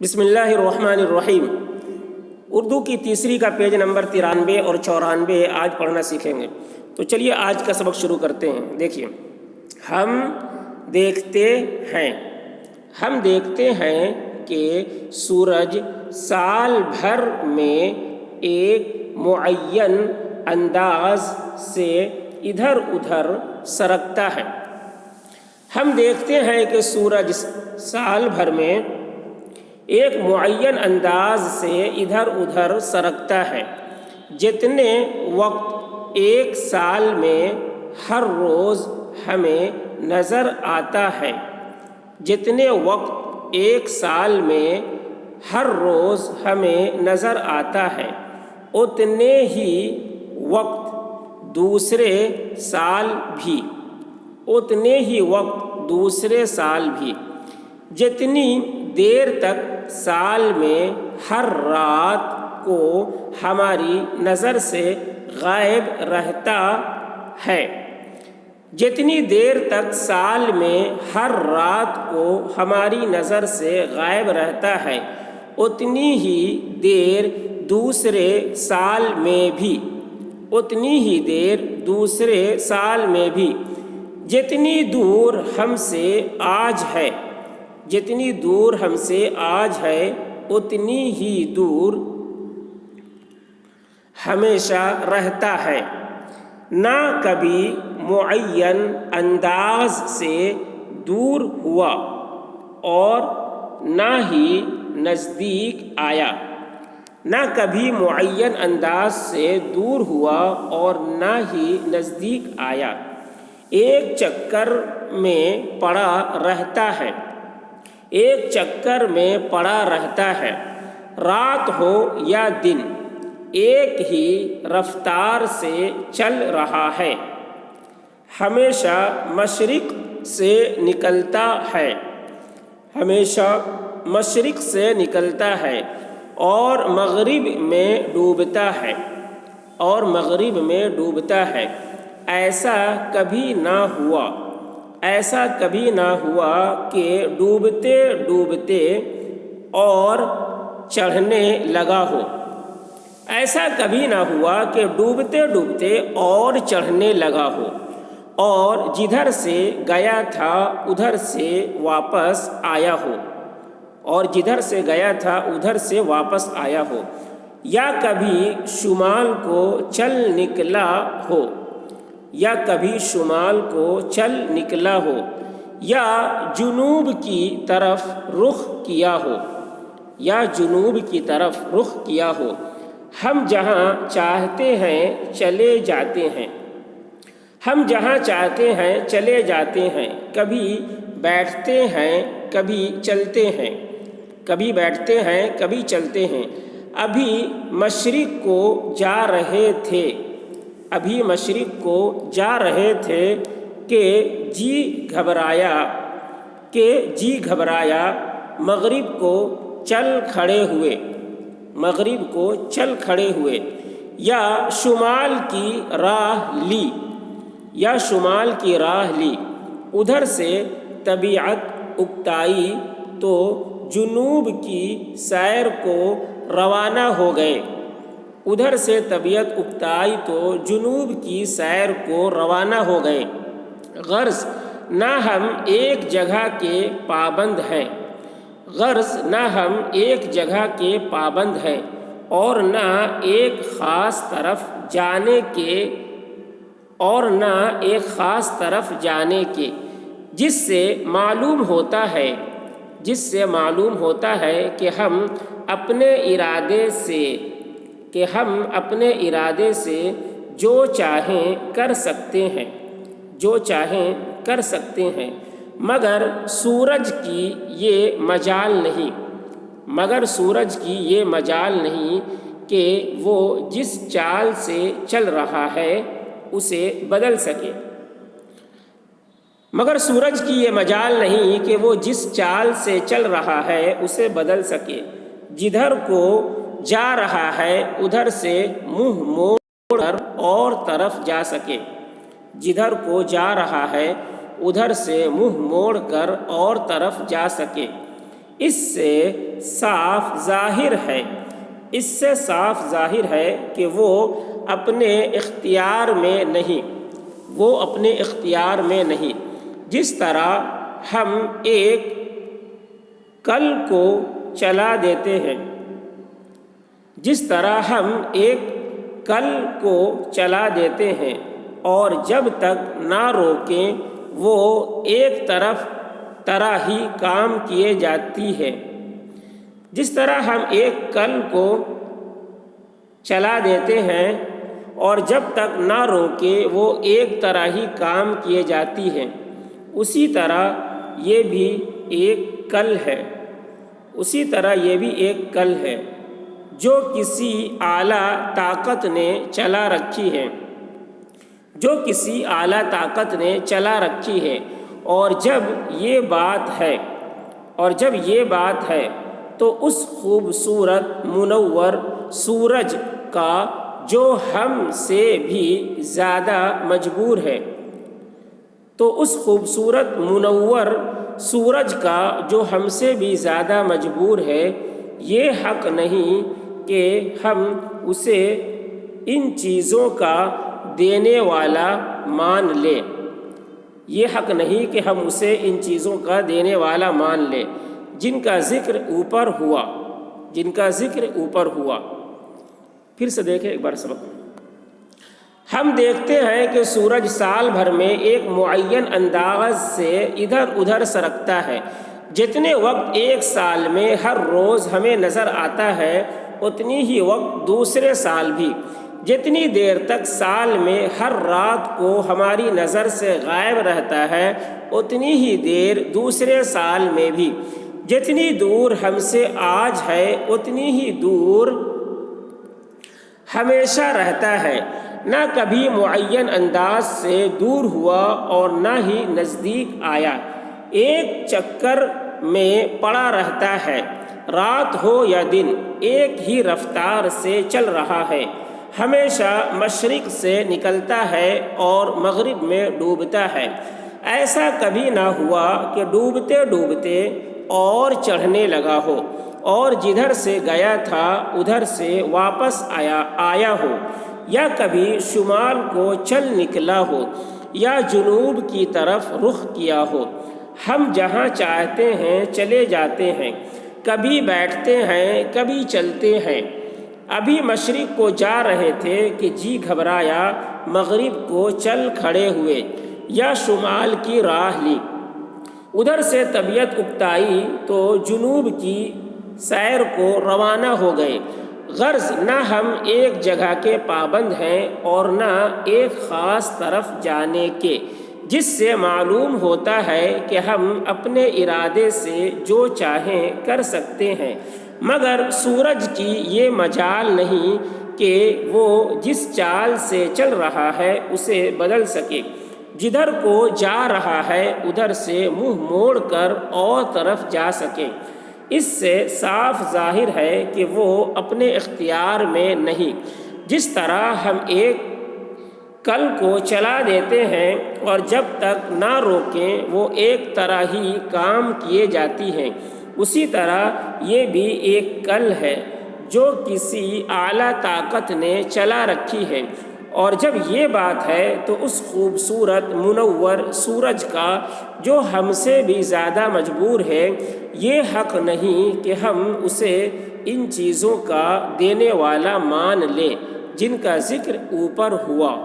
بسم اللہ الرحمن الرحیم۔ اردو کی تیسری کا پیج نمبر 93 اور 94 آج پڑھنا سیکھیں گے۔ تو چلیے آج کا سبق شروع کرتے ہیں۔ دیکھیے، ہم دیکھتے ہیں کہ سورج سال بھر میں ایک معین انداز سے ادھر ادھر سرکتا ہے۔ ہم دیکھتے ہیں کہ سورج سال بھر میں ایک معین انداز سے ادھر ادھر سرکتا ہے۔ جتنے وقت ایک سال میں ہر روز ہمیں نظر آتا ہے، جتنے وقت ایک سال میں ہر روز ہمیں نظر آتا ہے، اتنے ہی وقت دوسرے سال بھی، جتنی دیر تک سال میں ہر رات کو ہماری نظر سے غائب رہتا ہے، جتنی دیر تک سال میں ہر رات کو ہماری نظر سے غائب رہتا ہے، اتنی ہی دیر دوسرے سال میں بھی، جتنی دور ہم سے آج ہے اتنی ہی دور ہمیشہ رہتا ہے۔ نہ کبھی معین انداز سے دور ہوا اور نہ ہی نزدیک آیا، نہ کبھی معین انداز سے دور ہوا اور نہ ہی نزدیک آیا، ایک چکر میں پڑا رہتا ہے، رات ہو یا دن ایک ہی رفتار سے چل رہا ہے، ہمیشہ مشرق سے نکلتا ہے اور مغرب میں ڈوبتا ہے۔ ایسا کبھی نہ ہوا کہ ڈوبتے ڈوبتے اور چڑھنے لگا ہو، اور جدھر سے گیا تھا ادھر سے واپس آیا ہو، یا کبھی شمال کو چل نکلا ہو، یا جنوب کی طرف رخ کیا ہو، ہم جہاں چاہتے ہیں چلے جاتے ہیں، کبھی بیٹھتے ہیں کبھی چلتے ہیں، ابھی مشرق کو جا رہے تھے کہ جی گھبرایا، مغرب کو چل کھڑے ہوئے، یا شمال کی راہ لی، ادھر سے طبیعت اکتائی تو جنوب کی سیر کو روانہ ہو گئے۔ غرض نہ ہم ایک جگہ کے پابند ہیں اور نہ ایک خاص طرف جانے کے، جس سے معلوم ہوتا ہے کہ ہم اپنے ارادے سے جو چاہیں کر سکتے ہیں، مگر سورج کی یہ مجال نہیں کہ وہ جس چال سے چل رہا ہے اسے بدل سکے، جدھر کو جا رہا ہے ادھر سے منہ موڑ کر اور طرف جا سکے، اس سے صاف ظاہر ہے کہ وہ اپنے اختیار میں نہیں، جس طرح ہم ایک کل کو چلا دیتے ہیں اور جب تک نہ روکیں وہ ایک طرح ہی کام کیے جاتی ہے۔ جس طرح ہم ایک کل کو چلا دیتے ہیں اور جب تک نہ روکے وہ ایک طرح ہی کام کیے جاتی ہے، اسی طرح یہ بھی ایک کل ہے جو کسی اعلیٰ طاقت نے چلا رکھی ہے، اور جب یہ بات ہے تو اس خوبصورت منور سورج کا جو ہم سے بھی زیادہ مجبور ہے، یہ حق نہیں کہ ہم اسے ان چیزوں کا دینے والا مان لیں جن کا ذکر اوپر ہوا۔ پھر سے دیکھیں ایک بار سبق۔ ہم دیکھتے ہیں کہ سورج سال بھر میں ایک معین انداز سے ادھر ادھر سرکتا ہے۔ جتنے وقت ایک سال میں ہر روز ہمیں نظر آتا ہے اتنی ہی وقت دوسرے سال بھی، جتنی دیر تک سال میں ہر رات کو ہماری نظر سے غائب رہتا ہے اتنی ہی دیر دوسرے سال میں بھی، جتنی دور ہم سے آج ہے اتنی ہی دور ہمیشہ رہتا ہے، نہ کبھی معین انداز سے دور ہوا اور نہ ہی نزدیک آیا، ایک چکر میں پڑا رہتا ہے، رات ہو یا دن ایک ہی رفتار سے چل رہا ہے، ہمیشہ مشرق سے نکلتا ہے اور مغرب میں ڈوبتا ہے، ایسا کبھی نہ ہوا کہ ڈوبتے ڈوبتے اور چڑھنے لگا ہو اور جدھر سے گیا تھا ادھر سے واپس آیا ہو، یا کبھی شمال کو چل نکلا ہو یا جنوب کی طرف رخ کیا ہو، ہم جہاں چاہتے ہیں چلے جاتے ہیں، کبھی بیٹھتے ہیں کبھی چلتے ہیں، ابھی مشرق کو جا رہے تھے کہ جی گھبرایا، مغرب کو چل کھڑے ہوئے یا شمال کی راہ لی، ادھر سے طبیعت اکتائی تو جنوب کی سیر کو روانہ ہو گئے، غرض نہ ہم ایک جگہ کے پابند ہیں اور نہ ایک خاص طرف جانے کے، جس سے معلوم ہوتا ہے کہ ہم اپنے ارادے سے جو چاہیں کر سکتے ہیں، مگر سورج کی یہ مجال نہیں کہ وہ جس چال سے چل رہا ہے اسے بدل سکے، جدھر کو جا رہا ہے ادھر سے منہ موڑ کر اور طرف جا سکے۔ اس سے صاف ظاہر ہے کہ وہ اپنے اختیار میں نہیں، جس طرح ہم ایک کل کو چلا دیتے ہیں اور جب تک نہ روکیں وہ ایک طرح ہی کام کیے جاتی ہیں، اسی طرح یہ بھی ایک کل ہے جو کسی اعلیٰ طاقت نے چلا رکھی ہے، اور جب یہ بات ہے تو اس خوبصورت منور سورج کا جو ہم سے بھی زیادہ مجبور ہے، یہ حق نہیں کہ ہم اسے ان چیزوں کا دینے والا مان لیں جن کا ذکر اوپر ہوا۔